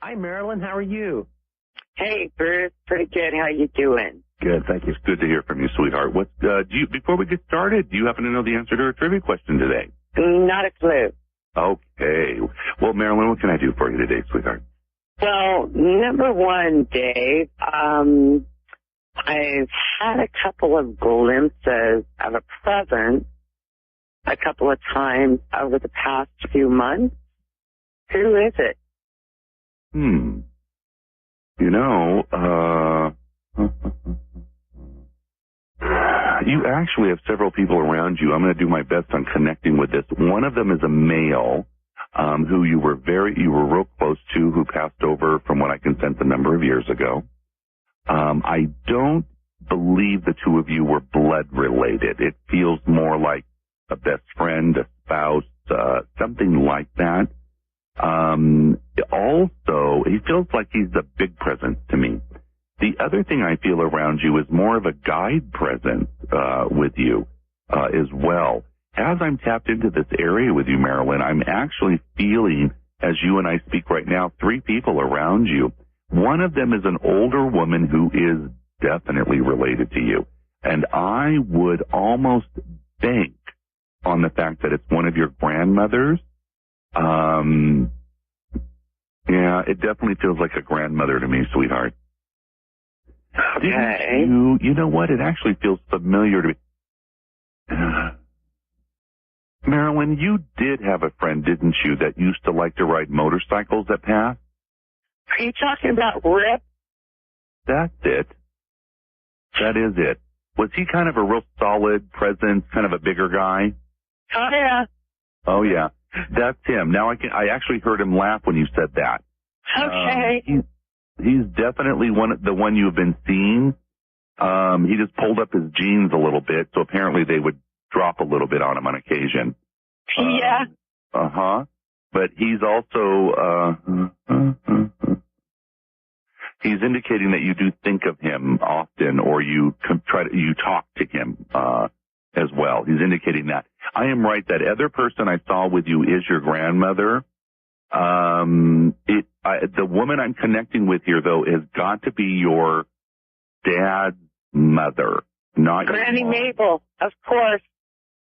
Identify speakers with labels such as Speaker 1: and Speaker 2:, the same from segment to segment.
Speaker 1: Hi, Marilyn. How are you?
Speaker 2: Hey, Bruce. Pretty good. How you doing?
Speaker 3: Good, thank you. It's good to hear from you, sweetheart. What before we get started, do you happen to know the answer to our trivia question today?
Speaker 2: Not a clue.
Speaker 3: Okay. Well, Marilyn, what can I do for you today, sweetheart?
Speaker 2: Well, number one, Dave, I've had a couple of glimpses of a present a couple of times over the past few months. Who is it?
Speaker 3: You actually have several people around you. I'm going to do my best on connecting with this. One of them is a male who you were real close to, who passed over, from what I can sense, a number of years ago. I don't believe the two of you were blood related. It feels more like a best friend, a spouse, something like that. Also, he feels like he's a big presence to me. The other thing I feel around you is more of a guide presence with you as well. As I'm tapped into this area with you, Marilyn, I'm actually feeling, as you and I speak right now, 3 people around you. One of them is an older woman who is definitely related to you. And I would almost bank on the fact that it's one of your grandmothers. Yeah, it definitely feels like a grandmother to me, sweetheart.
Speaker 2: Okay.
Speaker 3: You know what? It actually feels familiar to me. Marilyn, you did have a friend, didn't you, that used to like to ride motorcycles that passed?
Speaker 2: Are you talking about Rip?
Speaker 3: That's it. That is it. Was he kind of a real solid presence, kind of a bigger guy?
Speaker 2: Oh, yeah.
Speaker 3: Oh, yeah. That's him. Now I actually heard him laugh when you said that.
Speaker 2: Okay.
Speaker 3: He's definitely the one you've been seeing. He just pulled up his jeans a little bit, so apparently they would drop a little bit on him on occasion.
Speaker 2: Yeah.
Speaker 3: But he's also he's indicating that you do think of him often, or you talk to him as well. He's indicating that. I am right. That other person I saw with you is your grandmother. The woman I'm connecting with here, though, has got to be your dad's mother, not
Speaker 2: Granny
Speaker 3: your mom.
Speaker 2: Mabel, of course.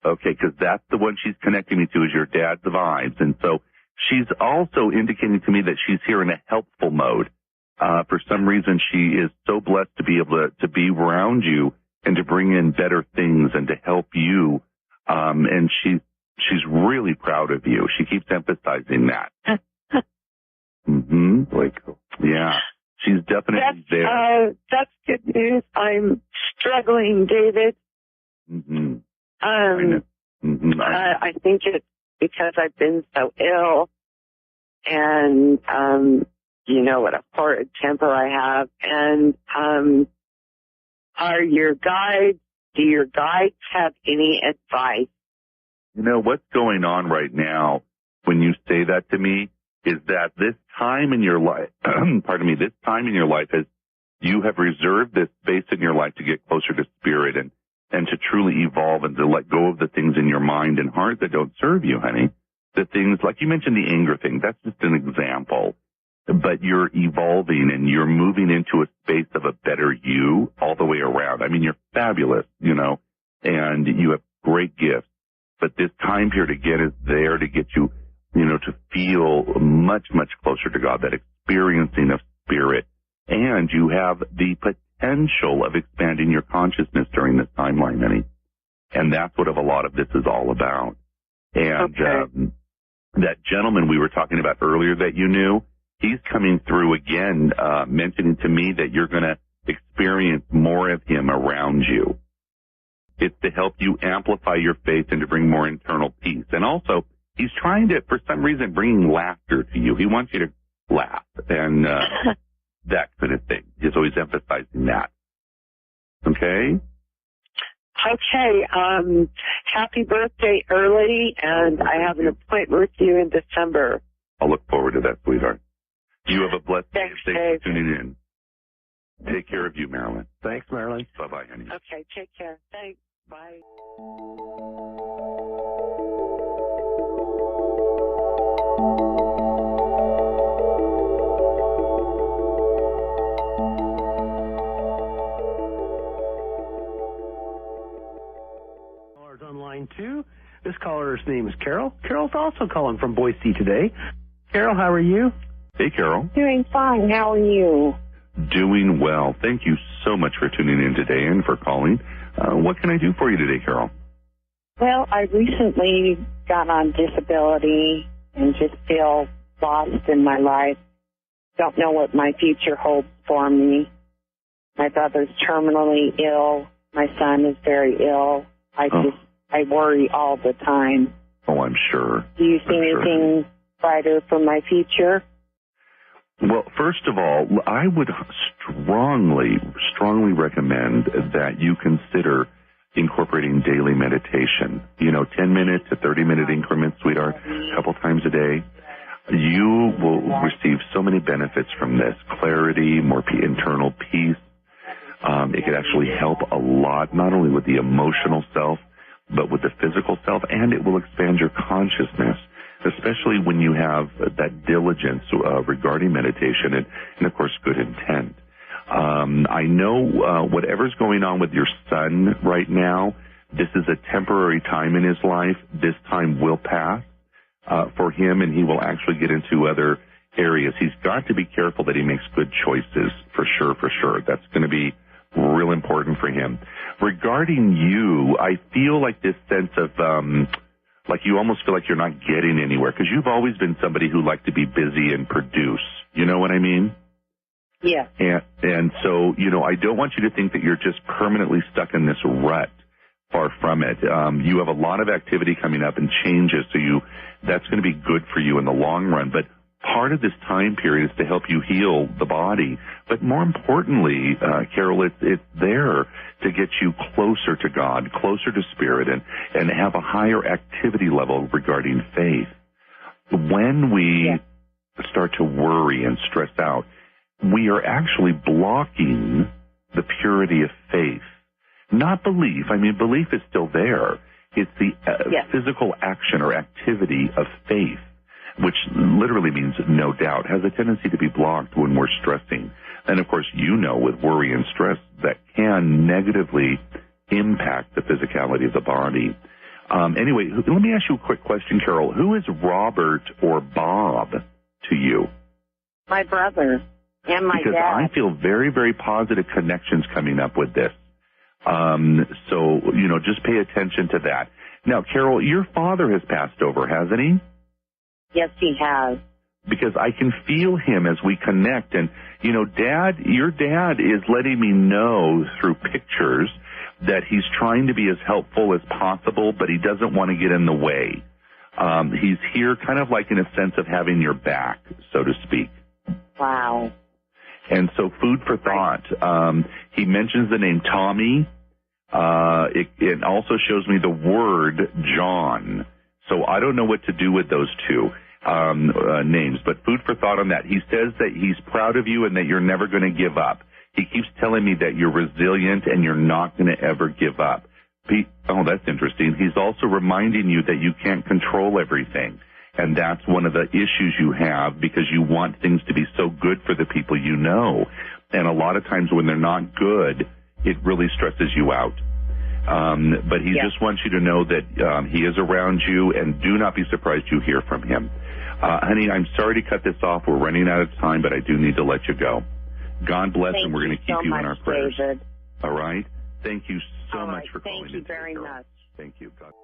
Speaker 3: Okay, because that's the one she's connecting me to, is your dad's vibes. And so she's also indicating to me that she's here in a helpful mode. For some reason, she is so blessed to be able to be around you and to bring in better things and to help you. And she's really proud of you. She keeps emphasizing that. Yeah. She's definitely there.
Speaker 2: That's good news. I'm struggling, David. I think it's because I've been so ill, and you know what a horrid temper I have. And do your guides have any advice?
Speaker 3: You know, what's going on right now when you say that to me is that this time in your life, this time in your life is you have reserved this space in your life to get closer to spirit and to truly evolve and to let go of the things in your mind and heart that don't serve you, honey. The things, like you mentioned the anger thing, that's just an example. But you're evolving and you're moving into a space of a better you all the way around. I mean, you're fabulous, and you have great gifts. But this time period, again, is there to get you, to feel much, much closer to God, that experiencing of spirit. And you have the potential of expanding your consciousness during this timeline, honey. And that's what a lot of this is all about. And that gentleman we were talking about earlier that you knew, he's coming through again, mentioning to me that you're going to experience more of him around you. It's to help you amplify your faith and to bring more internal peace. And also, he's trying to, for some reason, bring laughter to you. He wants you to laugh and that kind of thing. He's always emphasizing that. Okay?
Speaker 2: Okay. Happy birthday early, and I have an appointment with you in December.
Speaker 3: I'll look forward to that, sweetheart. You have a blessed day.
Speaker 2: Thanks,
Speaker 3: Thanks
Speaker 2: Dave.
Speaker 3: for tuning in. Take care of you, Marilyn.
Speaker 1: Thanks, Marilyn.
Speaker 3: Bye-bye, honey.
Speaker 2: Okay, take care. Thanks. Bye.
Speaker 1: Carol. Carol's also calling from Boise today. Carol, how are you?
Speaker 3: Hey, Carol.
Speaker 2: Doing fine. How are you?
Speaker 3: Doing well. Thank you so much for tuning in today and for calling. What can I do for you today, Carol?
Speaker 2: Well, I recently got on disability and just feel lost in my life. Don't know what my future holds for me. My brother's terminally ill. My son is very ill. I worry all the time.
Speaker 3: Oh, I'm sure.
Speaker 2: Do you see anything brighter for my future?
Speaker 3: Well, first of all, I would strongly recommend that you consider incorporating daily meditation. 10-minute to 30-minute increments, sweetheart, a couple times a day. You will receive so many benefits from this. Clarity, more internal peace. It could actually help a lot, not only with the emotional self, but with the physical self, and it will expand your consciousness, especially when you have that diligence regarding meditation and, of course, good intent. I know whatever's going on with your son right now, this is a temporary time in his life. This time will pass for him, and he will actually get into other areas. He's got to be careful that he makes good choices, for sure. That's going to be real important for him. Regarding you, I feel like this sense of like you almost feel like you're not getting anywhere, because you've always been somebody who liked to be busy and produce. You know what I mean?
Speaker 2: Yeah.
Speaker 3: And so, I don't want you to think that you're just permanently stuck in this rut. Far from it. You have a lot of activity coming up and changes, so that's going to be good for you in the long run. But part of this time period is to help you heal the body. But more importantly, Carol, it's there to get you closer to God, closer to Spirit, and have a higher activity level regarding faith. When we start to worry and stress out, we are actually blocking the purity of faith. Not belief. I mean, belief is still there. It's the physical action or activity of faith, which literally means no doubt, has a tendency to be blocked when we're stressing. And, of course, with worry and stress, that can negatively impact the physicality of the body. Anyway, let me ask you a quick question, Carol. Who is Robert or Bob to you?
Speaker 2: My brother and my dad.
Speaker 3: Because I feel very, very positive connections coming up with this. So, just pay attention to that. Now, Carol, your father has passed over, hasn't he?
Speaker 2: Yes, he has.
Speaker 3: Because I can feel him as we connect. And, your dad is letting me know through pictures that he's trying to be as helpful as possible, but he doesn't want to get in the way. He's here kind of like in a sense of having your back, so to speak.
Speaker 2: Wow.
Speaker 3: And so food for thought. He mentions the name Tommy. It also shows me the word John. So I don't know what to do with those two names, but food for thought on that. He says that he's proud of you and that you're never going to give up. He keeps telling me that you're resilient and you're not going to ever give up. Oh, that's interesting. He's also reminding you that you can't control everything. And that's one of the issues you have, because you want things to be so good for the people you know. And a lot of times when they're not good, it really stresses you out. But he just wants you to know that he is around you, and do not be surprised you hear from him. Honey, I'm sorry to cut this off. We're running out of time, but I do need to let you go. God bless, and we're going to keep you in our prayers.
Speaker 2: David.
Speaker 3: All right? Thank you so much for calling.
Speaker 2: Thank you very much.
Speaker 3: Thank you. God.